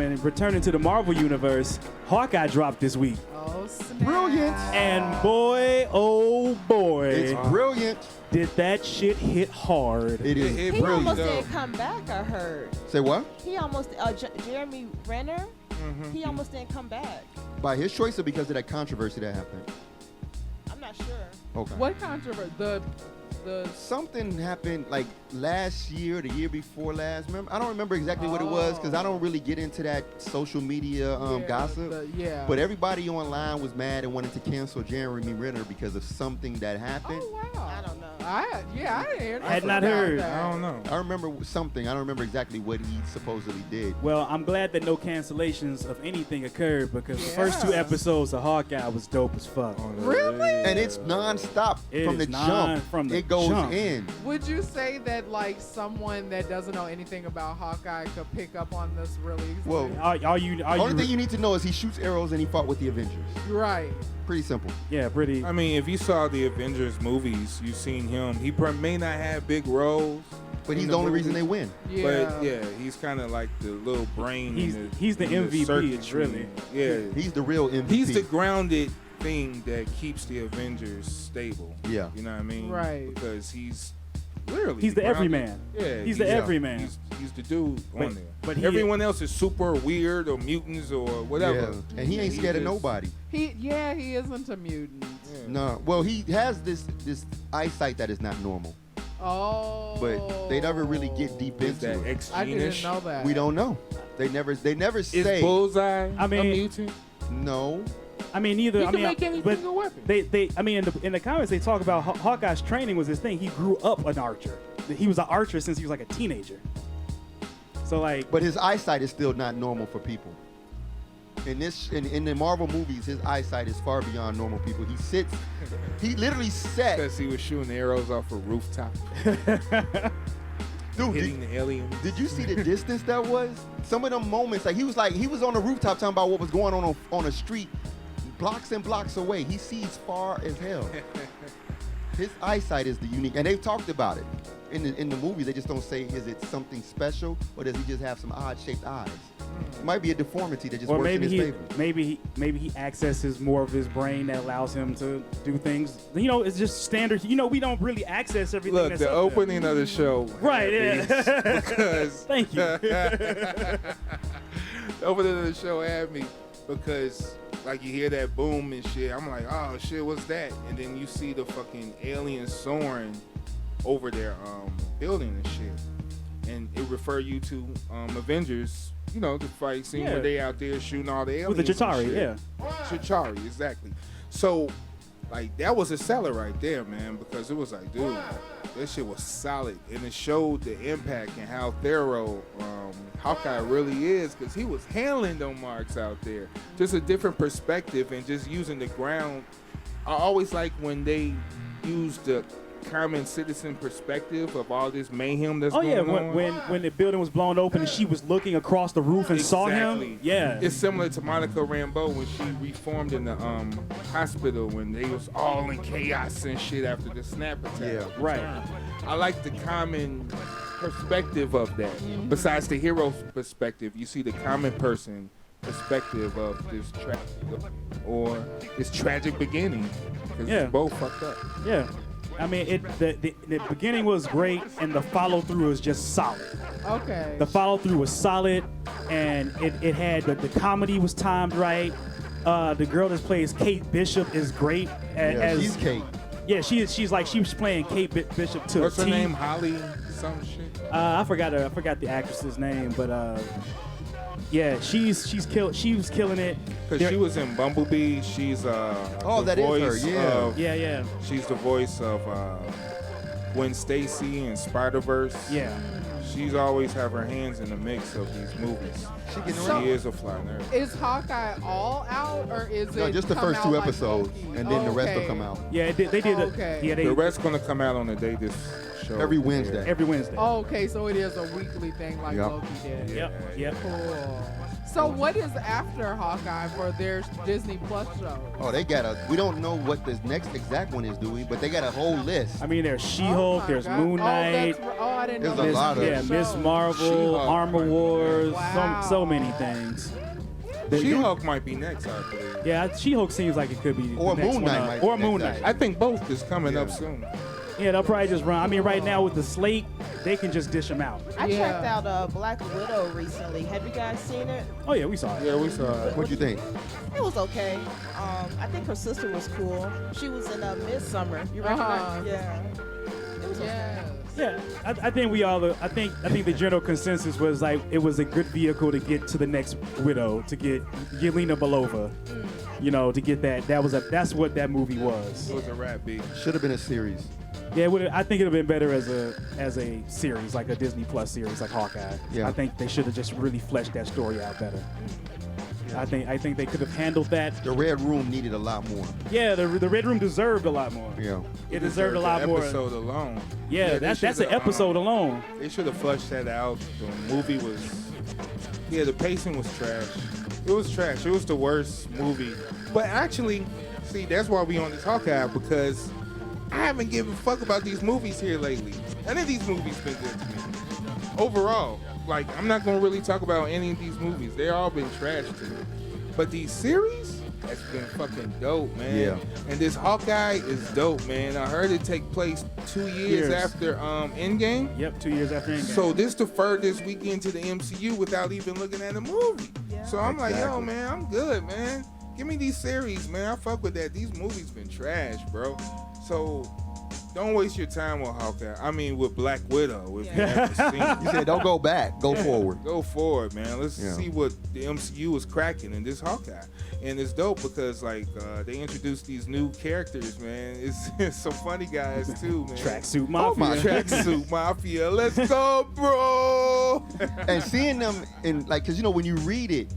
gentlemen, returning to the Marvel Universe, Hawkeye dropped this week. Oh, snap. Brilliant. And boy, oh boy. It's brilliant. Did that shit hit hard. It is He brilliant. almost didn't come back, I heard. Say what? He almost, Jeremy Renner, he almost didn't come back. By his choice or because of that controversy that happened? I'm not sure. Okay. What controversy? The Something happened like last year, the year before last. Remember? I don't remember exactly what it was because I don't really get into that social media gossip. Yeah. But everybody online was mad and wanted to cancel Jeremy Renner because of something that happened. Oh wow. I don't know. I didn't hear that. Had not heard. That. I don't know. I remember something. I don't remember exactly what he supposedly did. Well, I'm glad that no cancellations of anything occurred because the first 2 episodes of Hawkeye was dope as fuck. Really? And it's non-stop It from the is jump. from the it goes jump. in. Would you say that like someone that doesn't know anything about Hawkeye could pick up on this really easily? Well, Are you only thing you need to know is he shoots arrows and he fought with the Avengers. Right. Pretty simple. Yeah, pretty. I mean, if you saw the Avengers movies, you've seen him. He may not have big roles, But he's the only reason they win. Yeah. but yeah, he's kind of like the little brain. He's the in MVP, circuitry. really. Yeah, He's the real MVP. he's the grounded thing that keeps the Avengers stable. Yeah. You know what I mean? Right. Because he's literally He's the grounded. everyman. Yeah, He's the everyman. He's the dude on there. but he- everyone else is super weird or mutants or whatever. Yeah. And he ain't scared of just- nobody. He isn't a mutant. Yeah. No. Well, he has this eyesight that is not normal. Oh. But they never really get deep Is into that it. X I didn't gene-ish? know that. We don't know. They never Is say Bullseye I mean- a mutant? no. I mean, neither. He I can mean, make any but single weapon. I mean, in the comments they talk about Hawkeye's training was his thing. He grew up an archer. He was an archer since he was like a teenager. So like, But his eyesight is still not normal for people. In the Marvel movies, his eyesight is far beyond normal people. He literally sat. Because he was shooting arrows off a rooftop, Dude, hitting the aliens. did you see the distance that was? Some of them moments, he was on the rooftop talking about what was going on a street, blocks and blocks away. He sees far as hell. His eyesight is the unique, and they've talked about it in the movie. They just don't say is it something special or does he just have some odd shaped eyes? It might be a deformity that just or works maybe in his he favor. maybe he accesses more of his brain that allows him to do things. You know, it's just standard. You know, we don't really access everything. Look, that's the up there. opening of the show. Right, had yeah. me because Thank you. the opening of the show had me because, like, you hear that boom and shit. I'm like, oh shit, what's that? And then you see the fucking aliens soaring over their building and shit, and it refer you to Avengers. You know, the fight scene Yeah. where they out there shooting all the aliens. With the and Chitauri, shit. yeah. Chitauri, exactly. So, like, that was a seller right there, man, because it was like, dude, that shit was solid. And it showed the impact and how thorough Hawkeye really is, because he was handling them marks out there. Just a different perspective and just using the ground. I always like when they use the common citizen perspective of all this mayhem that's going on. when the building was blown open and she was looking across the roof and saw him. Yeah. It's similar to Monica Rambeau when she reformed in the hospital when they was all in chaos and shit after the snap attack. Yeah. Right. I like the common perspective of that. Besides the hero's perspective, you see the common person perspective of this tragic beginning. Because it's both fucked up. Yeah. I mean, the beginning was great, and the follow through was just solid. Okay. The follow through was solid, and it had the comedy was timed right. The girl that plays Kate Bishop is great. She's Kate. Yeah, she's like she was playing Kate Bishop to What's a her T. name? Holly some shit? I forgot the actress's name, but yeah, she was killing it. Because she was in Bumblebee. She's the that is voice her, yeah. of, Yeah. She's the voice of Gwen Stacy in Spider-Verse. Yeah. She's always have her hands in the mix of these movies. She is a fly nerd. Is Hawkeye all out, or is it? No, just the come first out 2 like episodes, Loki? and then the rest will Okay. come out Yeah, they did. Okay. Yeah, The rest's gonna come out on the day this show. every Wednesday. every Wednesday. Okay, so it is a weekly thing like Yep. Loki did. Yep. Cool. So what is after Hawkeye for their Disney Plus show? Oh, they got we don't know what the next exact one is, do we? But they got a whole list. I mean, there's She-Hulk, my there's God. Moon Knight, I didn't There's know a that lot was of- yeah, a Miss show. Marvel, She-Hulk. Armor Wars, Wow. so many things. They- She-Hulk might be next, I believe. Yeah, She-Hulk seems like it could be Or the next Moon one Knight up. might be Or Moon next, Knight. I think both is coming up Yeah. soon. Yeah, they'll probably just run. I mean, right now with the slate, they can just dish them out. I Yeah. checked out Black Widow recently. Have you guys seen it? Oh yeah, we saw it. Yeah, we saw it. What'd you think? It was okay. I think her sister was cool. She was in Midsummer. You recognize? Yeah. It was okay. Yes. Yeah, I think we all. I think the general consensus was like it was a good vehicle to get to the next Widow, to get Yelena Belova. You know, to get that. That's what that movie was. It was a rap beat. Should have been a series. Yeah, I think it'd have been better as a series, like a Disney Plus series, like Hawkeye. Yeah. I think they should have just really fleshed that story out better. I think they could have handled that. The Red Room needed a lot more. Yeah, the Red Room deserved a lot more. Yeah. It deserved a lot the more. episode alone. Yeah, they that's an shoulda, episode alone. They should have flushed that out. The movie was, yeah, the pacing was trash. It was trash. It was the worst movie. But actually, see, that's why we on this Hawkeye, because I haven't given a fuck about these movies here lately. None of these movies been good to me. Overall, like, I'm not gonna really talk about any of these movies. They all been trash to me. But these series, that's been fucking dope, man. Yeah. And this Hawkeye is dope, man. I heard it take place 2 years Years. after Endgame. Yep, 2 years after Endgame. So this the furthest we get into the MCU without even looking at a movie. Yeah. So I'm like, yo, Exactly. man, I'm good, man. Give me these series, man. I fuck with that. These movies been trash, bro. So don't waste your time with Hawkeye. I mean, with Black Widow. If you haven't seen You it. said don't go back, go forward. Go forward, man. Let's Yeah. see what the MCU is cracking in this Hawkeye. And it's dope because, like, they introduced these new characters, man. It's some funny guys, too, man. Tracksuit Oh my Mafia. Tracksuit Mafia. Let's go, bro. And seeing them in like, cause you know when you read it,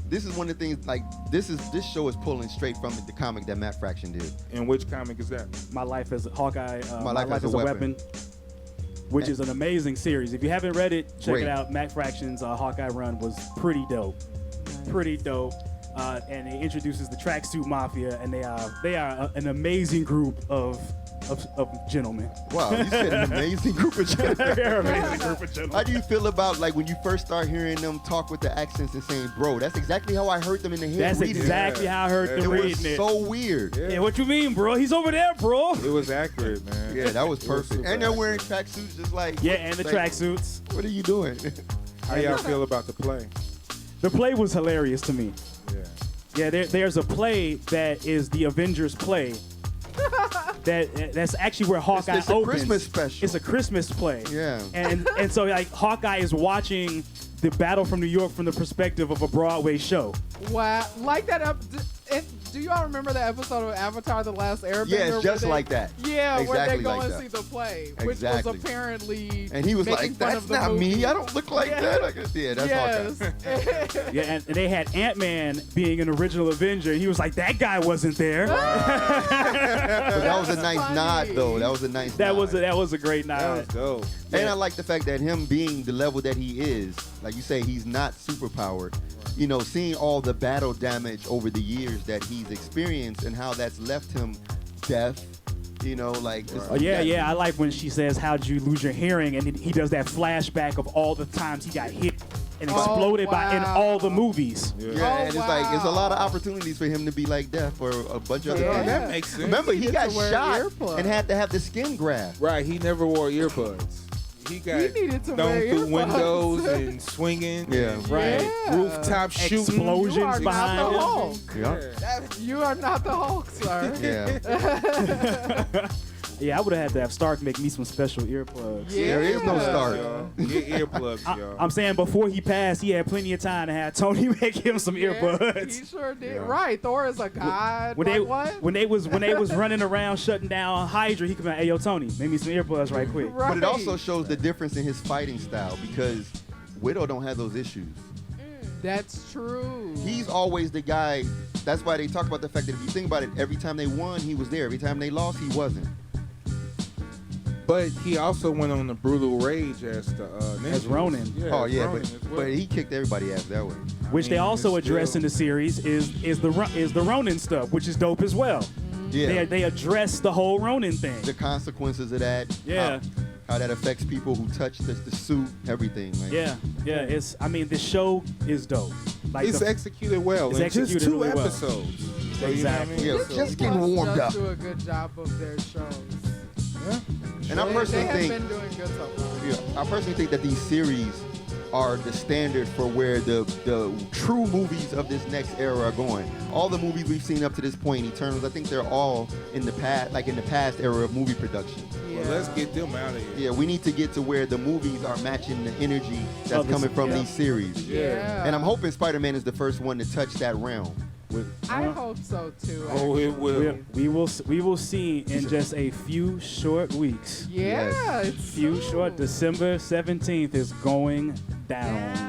this is one of the things like this show is pulling straight from the comic that Matt Fraction did. And which comic is that? My Life as a Hawkeye. My Life as a Weapon. Which is an amazing series. If you haven't read it, check Great. it out. Matt Fraction's Hawkeye run was pretty dope. Pretty dope. And it introduces the Tracksuit Mafia, and they are an amazing group of gentlemen. Wow, you said an amazing group of gentlemen. They're an amazing group of gentlemen. How do you feel about like when you first start hearing them talk with the accents and saying "bro"? That's exactly how I heard them in the head. That's reading exactly how I heard Yeah. it. them It reading was it. so weird. Yeah. Yeah, what you mean, bro? He's over there, bro. It was accurate, man. Yeah, that was It was perfect. super And they're wearing accurate. tracksuits just like Yeah, and the like, tracksuits. What are you doing? How y'all feel about the play? The play was hilarious to me. Yeah. Yeah, there's a play that is the Avengers play. That's actually where Hawkeye it's a opens. Christmas special. It's a Christmas play. Yeah. And so like Hawkeye is watching the Battle from New York from the perspective of a Broadway show. Wow, like that up. Do you all remember the episode of Avatar: The Last Airbender? Yeah, it's where just they- like that. Yeah, where they Exactly go like and that. see the play, which Exactly. was apparently. And he was making like, fun "That's of the not movie. me. I don't look like Yeah. that." Like, yeah, that's Hawkeye. Yes. Yeah, and they had Ant-Man being an original Avenger, and he was like, that guy wasn't there. But that was a That's nice funny. nod, though. That was a nice. that nod. was a great That nod. was dope. And I like the fact that him being the level that he is, like you say, he's not superpowered. You know, seeing all the battle damage over the years that he's experienced and how that's left him deaf. You know, like. it's- Oh, yeah. I like when she says, "How'd you lose your hearing?" And then he does that flashback of all the times he got hit and Oh, exploded by in wow. all the movies. Yeah. Yeah, Oh, and it's like it's a lot of wow. opportunities for him to be like deaf or a bunch of other Oh, things. that makes sense. Remember, he needed got to wear shot earplugs. and had to have the skin graft. Right, he never wore earbuds. He got He needed to thrown wear through earbuds. windows and swinging. Yeah. and Right. Yeah. Rooftop shooting. Explosions You are behind not the him. Hulk. Yeah. You are not the Hulk, sir. Yeah. Yeah, I would have had to have Stark make me some special earplugs. Yeah. There is no Stark. Y'all. Get earplugs, y'all. I'm saying before he passed, he had plenty of time to have Tony make him some Yeah, earbuds. he sure did. Yeah. Right, Thor is a god. When they Like, what? when they was running around shutting down Hydra, he could be like, "Hey, yo, Tony, make me some earbuds right quick." Right. But it also shows the difference in his fighting style because Widow don't have those issues. That's true. He's always the guy. That's why they talk about the fact that if you think about it, every time they won, he was there. Every time they lost, he wasn't. But he also went on the brutal rage as the ninja. As Ronin. Oh as yeah, Ronin as well. but he kicked everybody ass that way. Which they mean, also it's address still- in the series is the Ronin stuff, which is dope as well. Yeah, They address the whole Ronin thing. the consequences of that. Yeah. How that affects people who touch the suit, everything. Like, Yeah. The show is dope. Like It's executed well. It's in executed just 2 really well. episodes. So, Exactly. Yeah, Disney just getting Plus warmed does up. do a good job of their shows. Yeah. And I They personally have think, been doing good so far. yeah, I personally think that these series are the standard for where the true movies of this next era are going. All the movies we've seen up to this point, Eternals, I think they're all in the past era of movie production. Yeah. Well, let's get them out of here. Yeah, we need to get to where the movies are matching the energy that's Oh, this- coming from yeah. these series. Yeah. And I'm hoping Spider-Man is the first one to touch that realm. I hope so too. Oh, it will. we will see in just a few short weeks. Yeah, Yes. it's December 17th is going down.